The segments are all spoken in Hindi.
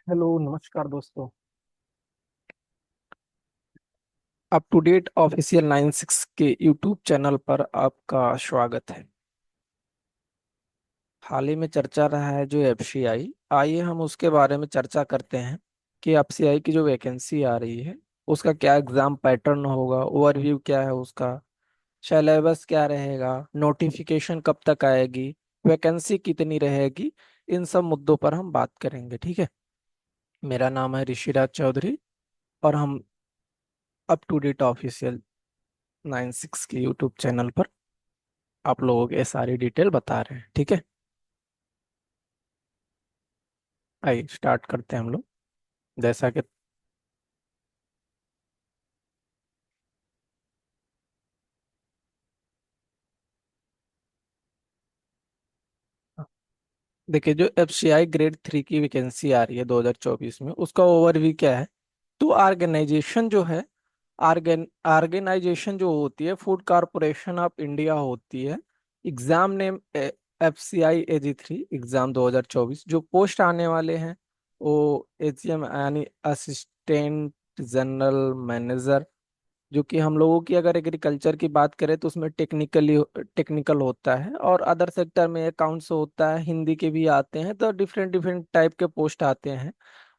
हेलो नमस्कार दोस्तों। अप टू डेट ऑफिशियल 96 के यूट्यूब चैनल पर आपका स्वागत है। हाल ही में चर्चा रहा है जो एफसीआई, आइए हम उसके बारे में चर्चा करते हैं कि एफसीआई की जो वैकेंसी आ रही है उसका क्या एग्जाम पैटर्न होगा, ओवरव्यू क्या है उसका, सिलेबस क्या रहेगा, नोटिफिकेशन कब तक आएगी, वैकेंसी कितनी रहेगी। इन सब मुद्दों पर हम बात करेंगे, ठीक है। मेरा नाम है ऋषिराज चौधरी और हम अप टू डेट ऑफिशियल 96 के यूट्यूब चैनल पर आप लोगों के सारी डिटेल बता रहे हैं, ठीक है। आइए स्टार्ट करते हैं हम लोग। जैसा कि देखिए, जो एफसीआई ग्रेड 3 की वैकेंसी आ रही है 2024 में, उसका ओवरव्यू क्या है। तो ऑर्गेनाइजेशन जो है, ऑर्गेनाइजेशन जो होती है फूड कॉरपोरेशन ऑफ इंडिया होती है। Enzyme name FCI AG3 exam 2024। जो पोस्ट आने वाले हैं वो एजीएम यानी असिस्टेंट जनरल मैनेजर, जो कि हम लोगों की अगर एग्रीकल्चर की बात करें तो उसमें टेक्निकल होता है, और अदर सेक्टर में अकाउंट्स होता है, हिंदी के भी आते हैं, तो डिफरेंट डिफरेंट टाइप के पोस्ट आते हैं।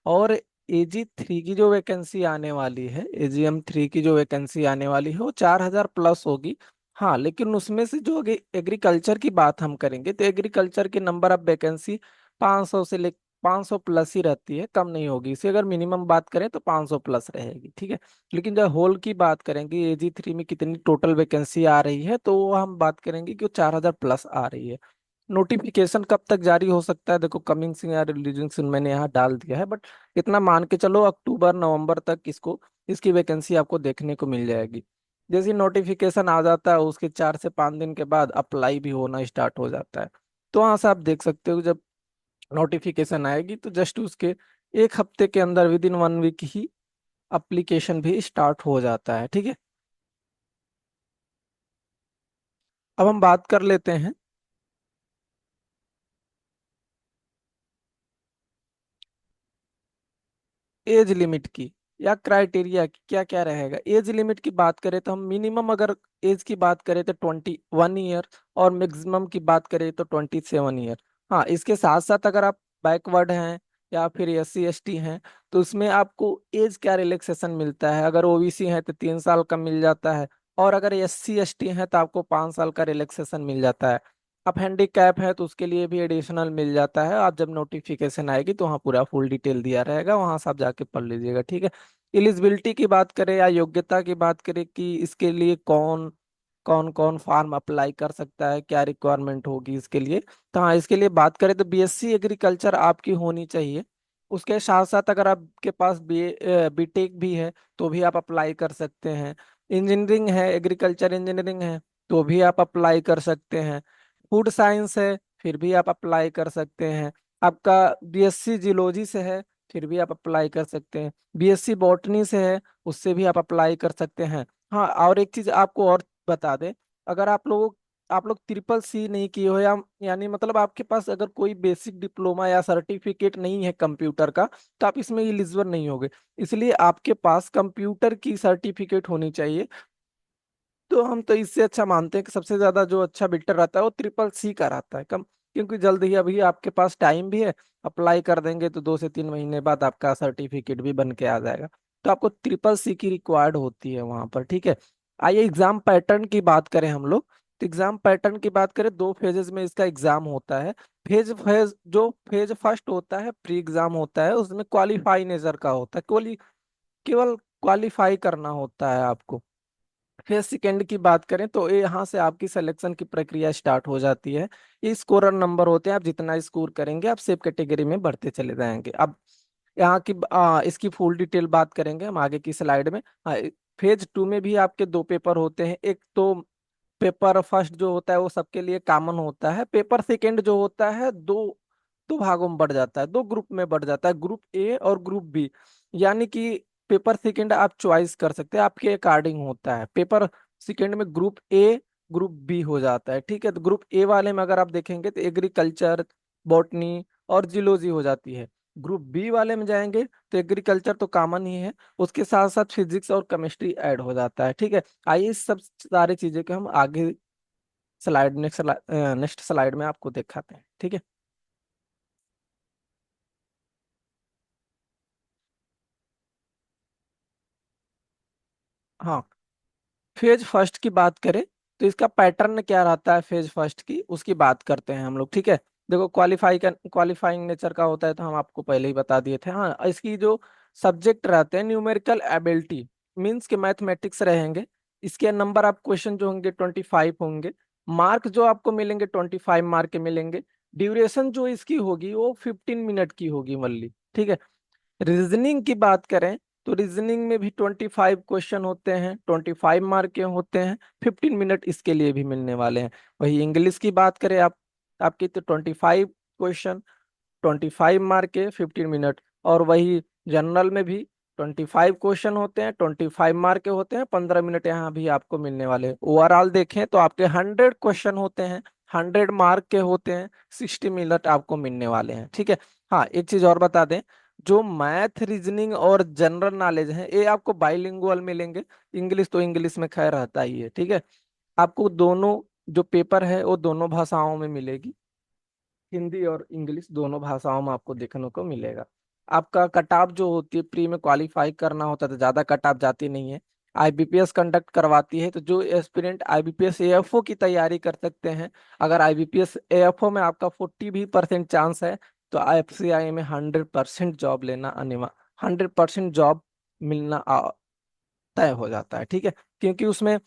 और AG3 की जो वैकेंसी आने वाली है, AGM3 की जो वैकेंसी आने वाली है वो 4,000 प्लस होगी। हाँ, लेकिन उसमें से जो एग्रीकल्चर की बात हम करेंगे तो एग्रीकल्चर के नंबर ऑफ वैकेंसी 500 से ले 500 प्लस ही रहती है, कम नहीं होगी। इसे अगर मिनिमम बात करें तो 500 प्लस रहेगी, ठीक है। लेकिन जब होल की बात करेंगे AG3 में कितनी टोटल वैकेंसी आ रही है, तो वो हम बात करेंगे कि वो 4,000 प्लस आ रही है। नोटिफिकेशन कब तक जारी हो सकता है, देखो कमिंग सिंह या रिलीजिंग सिंह मैंने यहाँ डाल दिया है, बट इतना मान के चलो अक्टूबर नवंबर तक इसकी वैकेंसी आपको देखने को मिल जाएगी। जैसे नोटिफिकेशन आ जाता है उसके 4 से 5 दिन के बाद अप्लाई भी होना स्टार्ट हो जाता है। तो वहां से आप देख सकते हो, जब नोटिफिकेशन आएगी तो जस्ट उसके एक हफ्ते के अंदर, विद इन 1 वीक ही एप्लीकेशन भी स्टार्ट हो जाता है, ठीक है। अब हम बात कर लेते हैं एज लिमिट की या क्राइटेरिया की, क्या क्या रहेगा। एज लिमिट की बात करें तो हम मिनिमम अगर एज की बात करें तो 21 ईयर, और मैक्सिमम की बात करें तो 27 ईयर। हाँ, इसके साथ साथ अगर आप बैकवर्ड हैं या फिर SC ST हैं तो उसमें आपको एज क्या रिलैक्सेशन मिलता है। अगर OBC है तो 3 साल का मिल जाता है, और अगर SC ST है तो आपको 5 साल का रिलैक्सेशन मिल जाता है। आप हैंडीकैप है तो उसके लिए भी एडिशनल मिल जाता है। आप जब नोटिफिकेशन आएगी तो वहाँ पूरा फुल डिटेल दिया रहेगा, वहां से आप जाके पढ़ लीजिएगा, ठीक है। एलिजिबिलिटी की बात करें या योग्यता की बात करें कि इसके लिए कौन कौन कौन फॉर्म अप्लाई कर सकता है, क्या रिक्वायरमेंट होगी इसके लिए। तो हाँ, इसके लिए बात करें तो BSc एग्रीकल्चर आपकी होनी चाहिए। उसके साथ साथ अगर आपके पास BTech भी है तो भी आप अप्लाई कर सकते हैं। इंजीनियरिंग है, एग्रीकल्चर इंजीनियरिंग है, तो भी आप अप्लाई कर सकते हैं। फूड साइंस है, फिर भी आप अप्लाई कर सकते हैं। आपका BSc जियोलॉजी से है, फिर भी आप अप्लाई कर सकते हैं। BSc बॉटनी से है, उससे भी आप अप्लाई कर सकते हैं। हाँ, और एक चीज आपको और बता दें, अगर आप लोग ट्रिपल C नहीं किए हो, या यानी मतलब आपके पास अगर कोई बेसिक डिप्लोमा या सर्टिफिकेट नहीं है कंप्यूटर का, तो आप इसमें एलिजिबल नहीं होगे। इसलिए आपके पास कंप्यूटर की सर्टिफिकेट होनी चाहिए। तो हम तो इससे अच्छा मानते हैं कि सबसे ज्यादा जो अच्छा बिल्टर रहता है वो ट्रिपल C का रहता है कम, क्योंकि जल्द ही अभी आपके पास टाइम भी है। अप्लाई कर देंगे तो 2 से 3 महीने बाद आपका सर्टिफिकेट भी बन के आ जाएगा। तो आपको ट्रिपल C की रिक्वायर्ड होती है वहां पर, ठीक है। आइए एग्जाम पैटर्न की बात करें हम लोग। तो एग्जाम पैटर्न की बात करें, 2 फेजेस में इसका एग्जाम होता है। फेज फेज जो फेज फर्स्ट होता है प्री एग्जाम होता है, उसमें क्वालिफाई नेचर का होता है, केवल क्वालिफाई करना होता है आपको। फिर सेकेंड की बात करें तो ये यहाँ से आपकी सिलेक्शन की प्रक्रिया स्टार्ट हो जाती है। ये स्कोरर नंबर होते हैं, आप जितना स्कोर करेंगे आप सेम कैटेगरी में बढ़ते चले जाएंगे। अब यहाँ की इसकी फुल डिटेल बात करेंगे हम आगे की स्लाइड में। फेज 2 में भी आपके 2 पेपर होते हैं। एक तो पेपर फर्स्ट जो होता है वो सबके लिए कॉमन होता है। पेपर सेकेंड जो होता है दो दो भागों में बढ़ जाता है, 2 ग्रुप में बढ़ जाता है, ग्रुप A और ग्रुप B। यानी कि पेपर सेकेंड आप चॉइस कर सकते हैं, आपके अकॉर्डिंग होता है। पेपर सेकेंड में ग्रुप A ग्रुप B हो जाता है, ठीक है। तो ग्रुप A वाले में अगर आप देखेंगे तो एग्रीकल्चर, बॉटनी और जियोलॉजी हो जाती है। ग्रुप बी वाले में जाएंगे तो एग्रीकल्चर तो कॉमन ही है, उसके साथ साथ फिजिक्स और केमिस्ट्री ऐड हो जाता है। ठीक है, आइए इस सब सारी चीजें को हम आगे स्लाइड नेक्स्ट स्लाइड में आपको दिखाते हैं। ठीक है। हाँ, फेज फर्स्ट की बात करें तो इसका पैटर्न क्या रहता है, फेज फर्स्ट की उसकी बात करते हैं हम लोग। ठीक है, देखो क्वालिफाइंग नेचर का होता है तो हम आपको पहले ही बता दिए थे। हाँ, इसकी जो सब्जेक्ट रहते हैं न्यूमेरिकल एबिलिटी, मीन्स के मैथमेटिक्स रहेंगे। इसके नंबर आप क्वेश्चन जो होंगे 25 होंगे, मार्क जो आपको मिलेंगे 25 मार्क के मिलेंगे। ड्यूरेशन जो इसकी होगी वो 15 मिनट की होगी मल्ली। ठीक है। रीजनिंग की बात करें तो रीजनिंग में भी 25 क्वेश्चन होते हैं, 25 मार्क के होते हैं, 15 मिनट इसके लिए भी मिलने वाले हैं। वही इंग्लिश की बात करें आप, आपकी तो 25 क्वेश्चन, 25 मार्क के, 15 मिनट। और वही जनरल में भी 25 क्वेश्चन होते हैं, 25 मार्क के होते हैं, 15 मिनट यहाँ भी आपको मिलने वाले हैं। ओवरऑल देखें तो आपके 100 क्वेश्चन होते हैं, 100 मार्क के होते हैं, 60 मिनट आपको मिलने वाले हैं। ठीक है। हाँ, एक चीज और बता दें, जो मैथ रीजनिंग और जनरल नॉलेज है ये आपको बाइलिंगुअल मिलेंगे। इंग्लिश तो इंग्लिश में खैर रहता ही है। ठीक है, आपको दोनों जो पेपर है वो दोनों भाषाओं में मिलेगी, हिंदी और इंग्लिश दोनों भाषाओं में आपको देखने को मिलेगा। आपका कट ऑफ जो होती है, प्री में क्वालिफाई करना होता है तो ज्यादा कट ऑफ जाती नहीं है। आईबीपीएस कंडक्ट करवाती है, तो जो एस्पिरेंट आईबीपीएस एएफओ की तैयारी कर सकते हैं, अगर आईबीपीएस एएफओ में आपका 40% भी चांस है तो एफसीआई में 100% जॉब लेना अनिवार्य, 100% जॉब मिलना तय हो जाता है। ठीक है, क्योंकि उसमें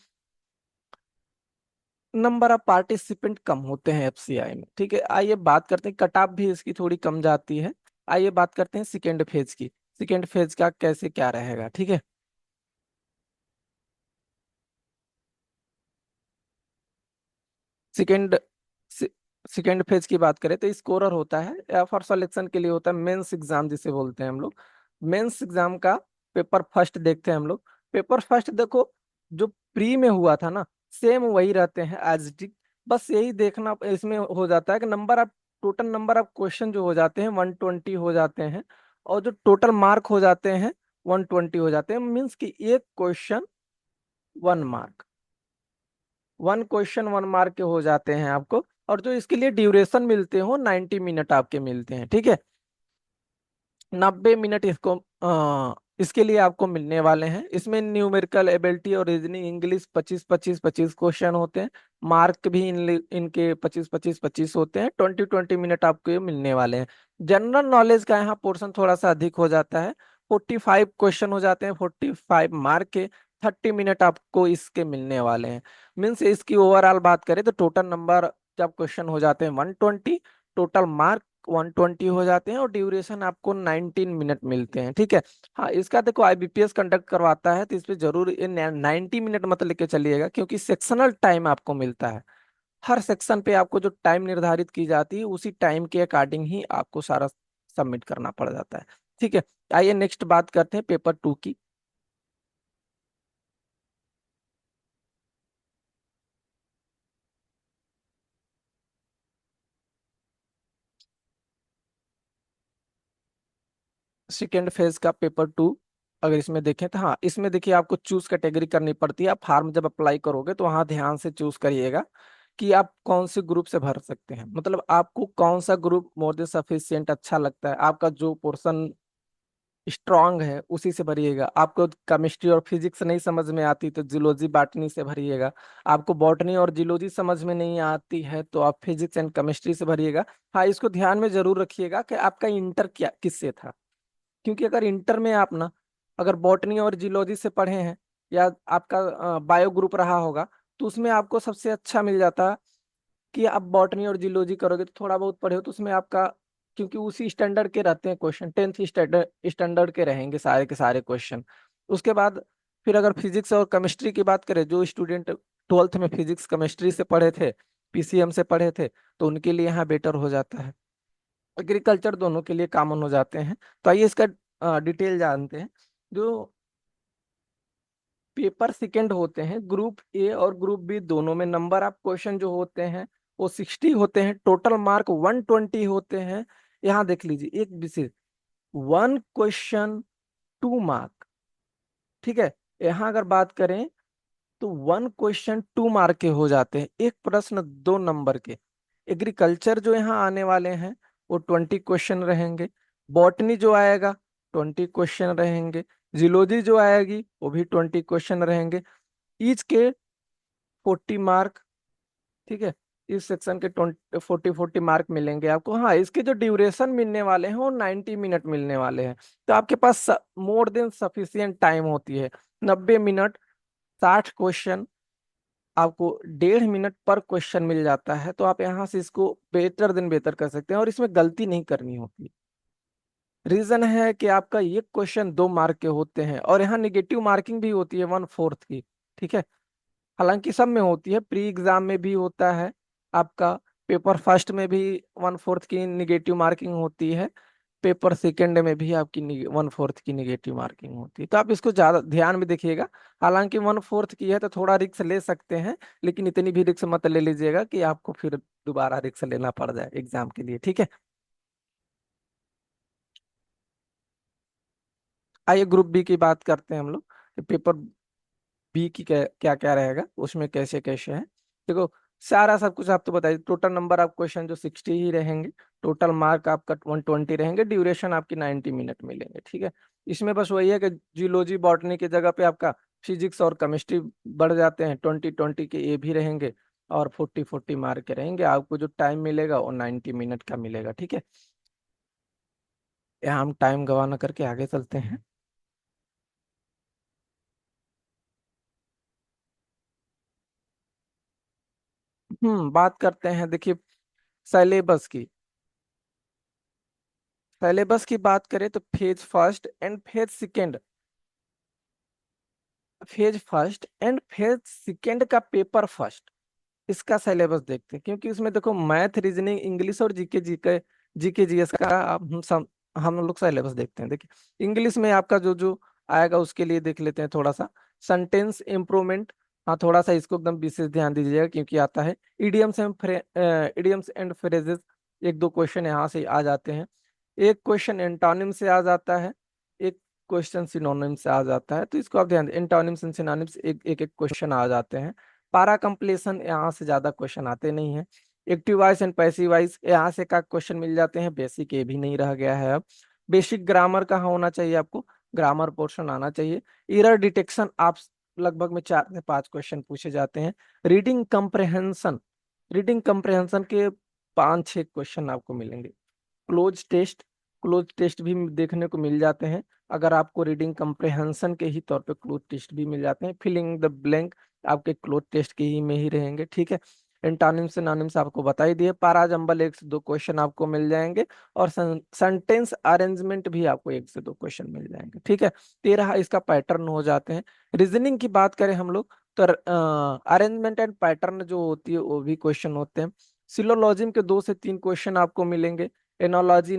नंबर ऑफ पार्टिसिपेंट कम होते हैं एफसीआई में। ठीक है, आइए बात करते हैं, कट ऑफ भी इसकी थोड़ी कम जाती है। आइए बात करते हैं सेकेंड फेज की, सेकेंड फेज का कैसे क्या रहेगा। ठीक है, सेकेंड सेकेंड फेज की बात करें तो स्कोरर होता है या फॉर सिलेक्शन के लिए होता है मेंस एग्जाम जिसे बोलते हैं हम लोग। मेंस एग्जाम का पेपर फर्स्ट देखते हैं हम लोग। पेपर फर्स्ट देखो, जो प्री में हुआ था ना, सेम वही रहते हैं एज इट इज। बस यही देखना इसमें हो जाता है कि number of total number of question जो हो जाते हैं 120 हो जाते हैं, और जो टोटल मार्क हो जाते हैं 120 हो जाते हैं। मीन्स कि एक क्वेश्चन 1 मार्क, 1 क्वेश्चन 1 मार्क के हो जाते हैं आपको। और जो इसके लिए ड्यूरेशन मिलते हो 90 मिनट आपके मिलते हैं। ठीक है, 90 मिनट इसको इसके लिए आपको मिलने वाले हैं। इसमें न्यूमेरिकल एबिलिटी और रीजनिंग इंग्लिश 25 25 25 क्वेश्चन होते हैं। मार्क भी इनके 25 25 25 होते हैं। 20 20 मिनट आपको ये मिलने वाले हैं। जनरल नॉलेज का यहाँ पोर्शन थोड़ा सा अधिक हो जाता है, 45 क्वेश्चन हो जाते हैं, 45 मार्क के, 30 मिनट आपको इसके मिलने वाले हैं। मीन्स इसकी ओवरऑल बात करें तो टोटल नंबर जब क्वेश्चन हो जाते हैं 120, टोटल मार्क 120 हो जाते हैं, और ड्यूरेशन आपको 19 मिनट मिलते हैं। ठीक है। हाँ, इसका देखो आईबीपीएस कंडक्ट करवाता है तो इस पे जरूर ये 90 मिनट मत लेके चलिएगा, क्योंकि सेक्शनल टाइम आपको मिलता है। हर सेक्शन पे आपको जो टाइम निर्धारित की जाती है उसी टाइम के अकॉर्डिंग ही आपको सारा सबमिट करना पड़ जाता है। ठीक है, आइए नेक्स्ट बात करते हैं पेपर टू की। सेकेंड फेज का पेपर टू, अगर इसमें देखें तो हाँ, इसमें देखिए आपको चूज कैटेगरी करनी पड़ती है। आप फार्म जब अप्लाई करोगे तो वहाँ ध्यान से चूज करिएगा कि आप कौन से ग्रुप से भर सकते हैं, मतलब आपको कौन सा ग्रुप मोर देन सफिशियंट अच्छा लगता है, आपका जो पोर्शन स्ट्रांग है उसी से भरिएगा। आपको केमिस्ट्री और फिजिक्स नहीं समझ में आती तो जूलॉजी बॉटनी से भरिएगा। आपको बॉटनी और जूलॉजी समझ में नहीं आती है तो आप फिजिक्स एंड केमिस्ट्री से भरिएगा। हाँ, इसको ध्यान में जरूर रखिएगा कि आपका इंटर क्या किससे था, क्योंकि अगर इंटर में आप ना अगर बॉटनी और जियोलॉजी से पढ़े हैं, या आपका बायो ग्रुप रहा होगा, तो उसमें आपको सबसे अच्छा मिल जाता कि आप बॉटनी और जियोलॉजी करोगे तो थोड़ा बहुत पढ़े हो तो उसमें आपका, क्योंकि उसी स्टैंडर्ड के रहते हैं क्वेश्चन, 10th स्टैंडर्ड स्टैंडर्ड के रहेंगे सारे के सारे क्वेश्चन। उसके बाद फिर अगर फिजिक्स और केमिस्ट्री की बात करें, जो स्टूडेंट 12th में फिजिक्स केमिस्ट्री से पढ़े थे, पीसीएम से पढ़े थे, तो उनके लिए यहाँ बेटर हो जाता है। एग्रीकल्चर दोनों के लिए कॉमन हो जाते हैं। तो आइए इसका डिटेल जानते हैं। जो पेपर सेकंड होते हैं, ग्रुप ए और ग्रुप बी दोनों में नंबर ऑफ क्वेश्चन जो होते हैं वो 60 होते हैं, टोटल मार्क 120 होते हैं। यहाँ देख लीजिए एक विशेष, वन क्वेश्चन 2 मार्क। ठीक है, यहाँ अगर बात करें तो वन क्वेश्चन 2 मार्क के हो जाते हैं, एक प्रश्न 2 नंबर के। एग्रीकल्चर जो यहाँ आने वाले हैं वो 20 क्वेश्चन रहेंगे। बॉटनी जो आएगा 20 क्वेश्चन रहेंगे। जियोलॉजी जो आएगी वो भी 20 क्वेश्चन रहेंगे। ईच के 40 मार्क। ठीक है, इस सेक्शन के 40 40 मार्क मिलेंगे आपको। हाँ, इसके जो ड्यूरेशन मिलने वाले हैं वो 90 मिनट मिलने वाले हैं। तो आपके पास मोर देन सफिशियंट टाइम होती है। 90 मिनट, 60 क्वेश्चन, आपको 1.5 मिनट पर क्वेश्चन मिल जाता है। तो आप यहाँ से इसको बेहतर दिन बेहतर कर सकते हैं और इसमें गलती नहीं करनी होती। रीजन है कि आपका ये क्वेश्चन 2 मार्क के होते हैं और यहाँ निगेटिव मार्किंग भी होती है 1/4 की। ठीक है, हालांकि सब में होती है, प्री एग्जाम में भी होता है आपका, पेपर फर्स्ट में भी 1/4 की निगेटिव मार्किंग होती है, पेपर सेकंड में भी आपकी 1/4 की निगेटिव मार्किंग होती है। तो आप इसको ज्यादा ध्यान में देखिएगा। हालांकि 1/4 की है तो थोड़ा रिक्स ले सकते हैं, लेकिन इतनी भी रिक्स मत ले लीजिएगा कि आपको फिर दोबारा रिक्स लेना पड़ जाए एग्जाम के लिए। ठीक है, आइए ग्रुप बी की बात करते हैं हम लोग। पेपर बी की क्या क्या रहेगा, उसमें कैसे कैसे है। देखो, सारा सब कुछ आप तो बताइए। टोटल नंबर ऑफ क्वेश्चन जो 60 ही रहेंगे, टोटल मार्क आपका 120 रहेंगे, ड्यूरेशन आपकी 90 मिनट मिलेंगे। ठीक है, इसमें बस वही है कि जियोलॉजी बॉटनी की जगह पे आपका फिजिक्स और केमिस्ट्री बढ़ जाते हैं, 20 20 के ये भी रहेंगे और 40 40 मार्क के रहेंगे। आपको जो टाइम मिलेगा वो 90 मिनट का मिलेगा। ठीक है, यहाँ हम टाइम गवा न करके आगे चलते हैं। बात करते हैं, देखिए, सिलेबस की। सिलेबस की बात करें तो phase first and phase second, phase first and phase second का पेपर फर्स्ट, इसका सिलेबस देखते हैं। क्योंकि उसमें देखो मैथ, रीजनिंग, इंग्लिश और जीके जीके जीके जीएस का हम लोग सिलेबस देखते हैं। देखिए, इंग्लिश में आपका जो जो आएगा उसके लिए देख लेते हैं थोड़ा सा। सेंटेंस इम्प्रूवमेंट, हाँ थोड़ा सा इसको एकदम विशेष ध्यान दीजिएगा क्योंकि आता है। इडियम्स एंड फ्रेजेस, 1 2 क्वेश्चन यहाँ से आ जाते हैं। एक क्वेश्चन एंटोनिम से आ जाता है, एक क्वेश्चन सिनोनिम से आ जाता है। तो इसको आप ध्यान, एंटोनिम्स एंड सिनोनिम्स एक एक एक क्वेश्चन आ जाते हैं। पारा कंप्लीशन यहाँ से ज्यादा क्वेश्चन आते नहीं है। Active voice and passive voice यहाँ से का क्वेश्चन मिल जाते हैं, बेसिक ये भी नहीं रह गया है अब। बेसिक ग्रामर कहाँ होना चाहिए आपको, ग्रामर पोर्शन आना चाहिए। एरर डिटेक्शन आप लगभग में 4 से 5 क्वेश्चन पूछे जाते हैं। रीडिंग कंप्रेहेंशन, रीडिंग कंप्रेहेंशन के 5 6 क्वेश्चन आपको मिलेंगे। क्लोज टेस्ट, क्लोज टेस्ट भी देखने को मिल जाते हैं। अगर आपको रीडिंग कंप्रेहेंशन के ही तौर पे क्लोज टेस्ट भी मिल जाते हैं। फिलिंग द ब्लैंक आपके क्लोज टेस्ट के ही में ही रहेंगे। ठीक है, एंटोनिम्स सिनोनिम्स आपको बता ही दिए। पारा जंबल 1 से 2 क्वेश्चन आपको मिल जाएंगे और सेंटेंस अरेंजमेंट भी आपको 1 से 2 क्वेश्चन मिल जाएंगे। ठीक है, 13 इसका पैटर्न हो जाते हैं। रीजनिंग की बात करें हम लोग तो अरेंजमेंट एंड पैटर्न जो होती है वो भी क्वेश्चन होते हैं। सिलोलॉजिम के 2 से 3 क्वेश्चन आपको मिलेंगे। एनोलॉजी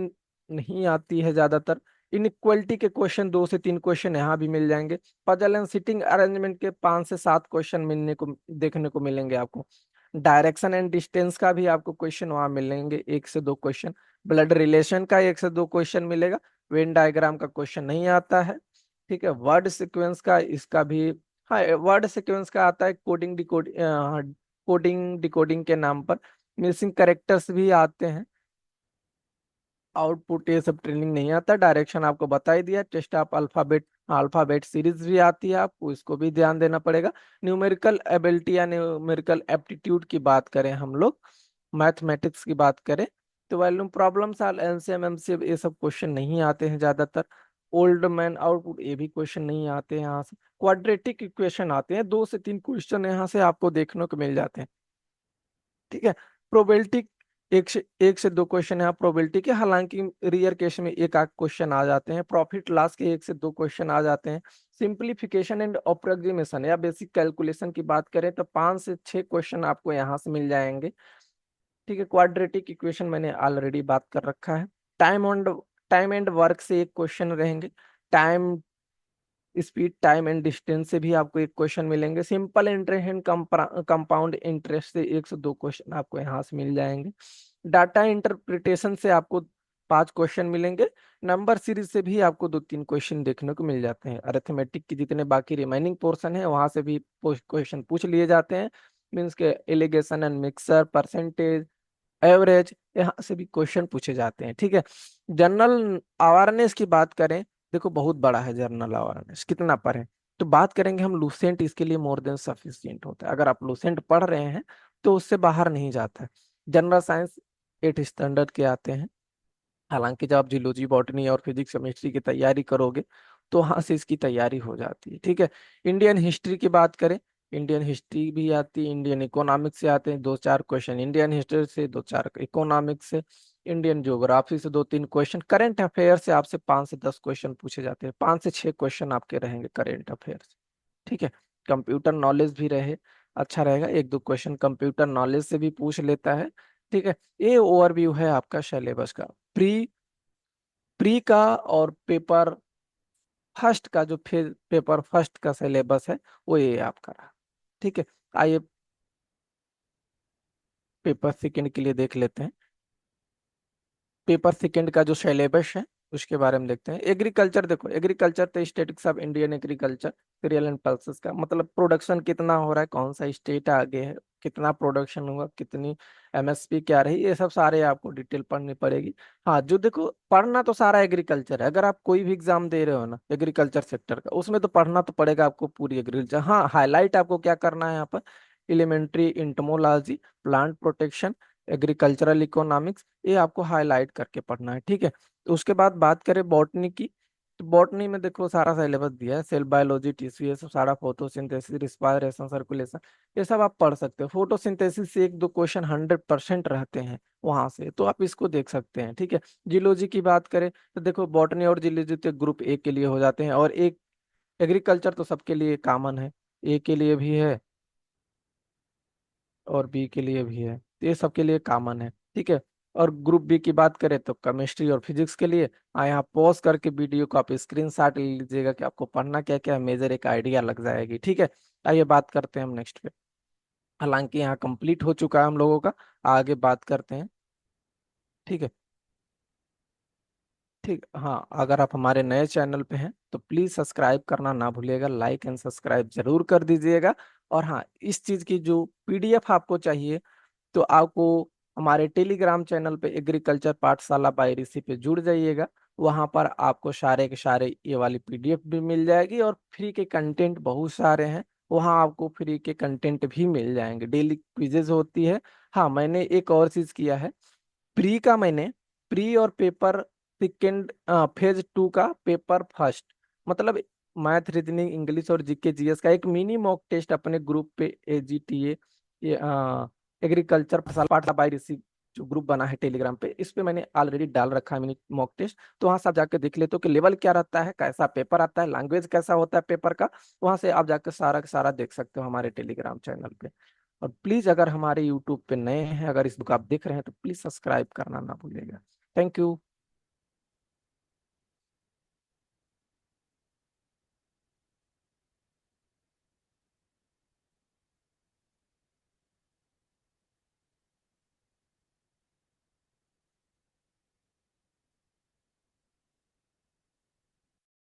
नहीं आती है ज्यादातर। इनइक्वलिटी के क्वेश्चन 2 से 3 क्वेश्चन यहाँ भी मिल जाएंगे। पजल एंड सिटिंग अरेंजमेंट के 5 से 7 क्वेश्चन मिलने को देखने को मिलेंगे आपको। डायरेक्शन एंड डिस्टेंस का भी आपको क्वेश्चन वहां मिलेंगे, 1 से 2 क्वेश्चन। ब्लड रिलेशन का 1 से 2 क्वेश्चन मिलेगा। वेन डायग्राम का क्वेश्चन नहीं आता है। ठीक है, वर्ड सिक्वेंस का इसका भी, हाँ वर्ड सिक्वेंस का आता है। कोडिंग डिकोडिंग के नाम पर मिसिंग करेक्टर्स भी आते हैं। आउटपुट ये सब ट्रेनिंग नहीं आता। डायरेक्शन आपको बता ही दिया। Test of alphabet, alphabet series भी आती है आपको, इसको भी ध्यान देना पड़ेगा। न्यूमेरिकल एबिलिटी या न्यूमेरिकल एप्टीट्यूड की बात करें हम लोग, मैथमेटिक्स की बात करें तो वॉल्यूम प्रॉब्लम्स, एलसीएम एमसीएम ये सब क्वेश्चन नहीं आते हैं ज्यादातर। ओल्ड मैन आउटपुट ये भी क्वेश्चन नहीं आते हैं यहाँ से। क्वाड्रेटिक इक्वेशन आते हैं, 2 से 3 क्वेश्चन यहाँ से आपको देखने को मिल जाते हैं। ठीक है, प्रोबेबिलिटी 1 से 2 क्वेश्चन यहाँ प्रोबेबिलिटी के, हालांकि रियर केस में एक आध क्वेश्चन आ जाते हैं। प्रॉफिट लॉस के 1 से 2 क्वेश्चन आ जाते हैं। सिंप्लीफिकेशन एंड अप्रोक्सीमेशन या बेसिक कैलकुलेशन की बात करें तो 5 से 6 क्वेश्चन आपको यहाँ से मिल जाएंगे। ठीक है, क्वाड्रेटिक इक्वेशन मैंने ऑलरेडी बात कर रखा है। Time and time and work से 1 क्वेश्चन रहेंगे। Time, speed, time and distance से भी आपको 1 क्वेश्चन मिलेंगे। Simple interest and compound interest से 1 से 2 क्वेश्चन आपको यहाँ से मिल जाएंगे। डाटा इंटरप्रिटेशन से आपको 5 क्वेश्चन मिलेंगे। नंबर सीरीज से भी आपको 2-3 क्वेश्चन देखने को मिल जाते हैं। अरिथमेटिक की जितने बाकी रिमेनिंग पोर्शन है वहां से भी क्वेश्चन पूछ लिए जाते हैं। मीन्स के alligation and mixture, percentage, average, यहाँ से भी क्वेश्चन पूछे जाते हैं। ठीक है। जनरल अवेयरनेस की बात करें, देखो बहुत बड़ा है जनरल अवेयरनेस, कितना पढ़ें। तो बात करेंगे हम लूसेंट, इसके लिए मोर देन सफिशिएंट होता है। अगर आप लूसेंट पढ़ रहे हैं तो उससे बाहर नहीं जाता है। जनरल साइंस 8 स्टैंडर्ड के आते हैं। हालांकि जब आप जियोलॉजी, बॉटनी और फिजिक्स केमिस्ट्री की तैयारी करोगे तो वहां से इसकी तैयारी हो जाती है। ठीक है। इंडियन हिस्ट्री की बात करें, इंडियन हिस्ट्री भी आती है। इंडियन इकोनॉमिक्स से आते हैं 2-4 क्वेश्चन, इंडियन हिस्ट्री से 2-4 इकोनॉमिक्स से, इंडियन ज्योग्राफी से 2-3 क्वेश्चन, करंट अफेयर से आपसे 5 से 10 क्वेश्चन पूछे जाते हैं। 5 से 6 क्वेश्चन आपके रहेंगे करंट अफेयर से। ठीक है। कंप्यूटर नॉलेज भी रहे, अच्छा रहेगा, 1-2 क्वेश्चन कंप्यूटर नॉलेज से भी पूछ लेता है। ठीक है। ये ओवरव्यू है आपका सिलेबस का। प्री प्री का और पेपर फर्स्ट का जो फिर पेपर फर्स्ट का सिलेबस है वो ये आपका रहा। ठीक है। आइए पेपर सेकंड के लिए देख लेते हैं। पेपर सेकंड का जो सिलेबस है उसके बारे में देखते हैं। एग्रीकल्चर, देखो एग्रीकल्चर तो statistics of Indian agriculture, cereal and pulses का मतलब प्रोडक्शन कितना हो रहा है, कौन सा स्टेट आगे है, कितना प्रोडक्शन हुआ, कितनी एमएसपी क्या रही, ये सब सारे आपको डिटेल पढ़नी पड़ेगी। हाँ, जो देखो पढ़ना तो सारा एग्रीकल्चर है। अगर आप कोई भी एग्जाम दे रहे हो ना एग्रीकल्चर सेक्टर का, उसमें तो पढ़ना तो पड़ेगा आपको पूरी एग्रीकल्चर। हाँ, हाईलाइट आपको क्या करना है यहाँ पर, elementary entomology, plant protection, agricultural economics, ये आपको हाईलाइट करके पढ़ना है। ठीक है। तो उसके बाद बात करें बॉटनी की, तो बॉटनी में देखो सारा सिलेबस दिया है, सेल बायोलॉजी, टिश्यू, ये सब सारा, फोटोसिंथेसिस, रिस्पायरेशन, सर्कुलेशन, ये सब आप पढ़ सकते हो। फोटोसिंथेसिस से 1-2 क्वेश्चन 100% रहते हैं वहां से, तो आप इसको देख सकते हैं। ठीक है। जियोलॉजी की बात करें तो देखो बॉटनी और जियोलॉजी तो ग्रुप ए के लिए हो जाते हैं, और एक एग्रीकल्चर तो सबके लिए कॉमन है, ए के लिए भी है और बी के लिए भी है, तो ये सबके लिए कॉमन है। ठीक है। और ग्रुप बी की बात करें तो केमिस्ट्री और फिजिक्स के लिए, यहाँ पॉज करके वीडियो को आप स्क्रीनशॉट ले लीजिएगा कि आपको पढ़ना क्या क्या है, मेजर एक आइडिया लग जाएगी। ठीक है। आइए बात करते हैं हम नेक्स्ट पे। हालांकि यहाँ कंप्लीट हो चुका है हम लोगों का, आगे बात करते हैं। ठीक है। ठीक, हाँ, अगर आप हमारे नए चैनल पे हैं तो प्लीज सब्सक्राइब करना ना भूलिएगा, लाइक एंड सब्सक्राइब जरूर कर दीजिएगा। और हाँ, इस चीज की जो पीडीएफ आपको चाहिए तो आपको हमारे टेलीग्राम चैनल पे एग्रीकल्चर पाठशाला बाय ऋषि पे जुड़ जाइएगा। वहां पर आपको सारे के सारे ये वाली पीडीएफ भी मिल जाएगी, और फ्री के कंटेंट बहुत सारे हैं। वहाँ आपको फ्री के कंटेंट भी मिल जाएंगे, डेली क्विजेज होती है। हाँ, मैंने एक और चीज किया है, प्री का मैंने, प्री और पेपर सेकेंड, फेज 2 का पेपर फर्स्ट, मतलब मैथ, रीजनिंग, इंग्लिश और जीके जीएस का एक मिनी मॉक टेस्ट अपने ग्रुप पे, एजीटीए, ये एग्रीकल्चर पाठशाला बाय ऋषि जो ग्रुप बना है टेलीग्राम पे, इस पे मैंने ऑलरेडी डाल रखा है मिनी मॉक टेस्ट। तो वहां से आप जाकर देख लेते हो कि लेवल क्या रहता है, कैसा पेपर आता है, लैंग्वेज कैसा होता है पेपर का। वहां से आप जाकर सारा का सारा देख सकते हो हमारे टेलीग्राम चैनल पे। और प्लीज अगर हमारे यूट्यूब पे नए हैं, अगर इस बुक आप देख रहे हैं तो प्लीज सब्सक्राइब करना ना भूलिएगा। Thank you.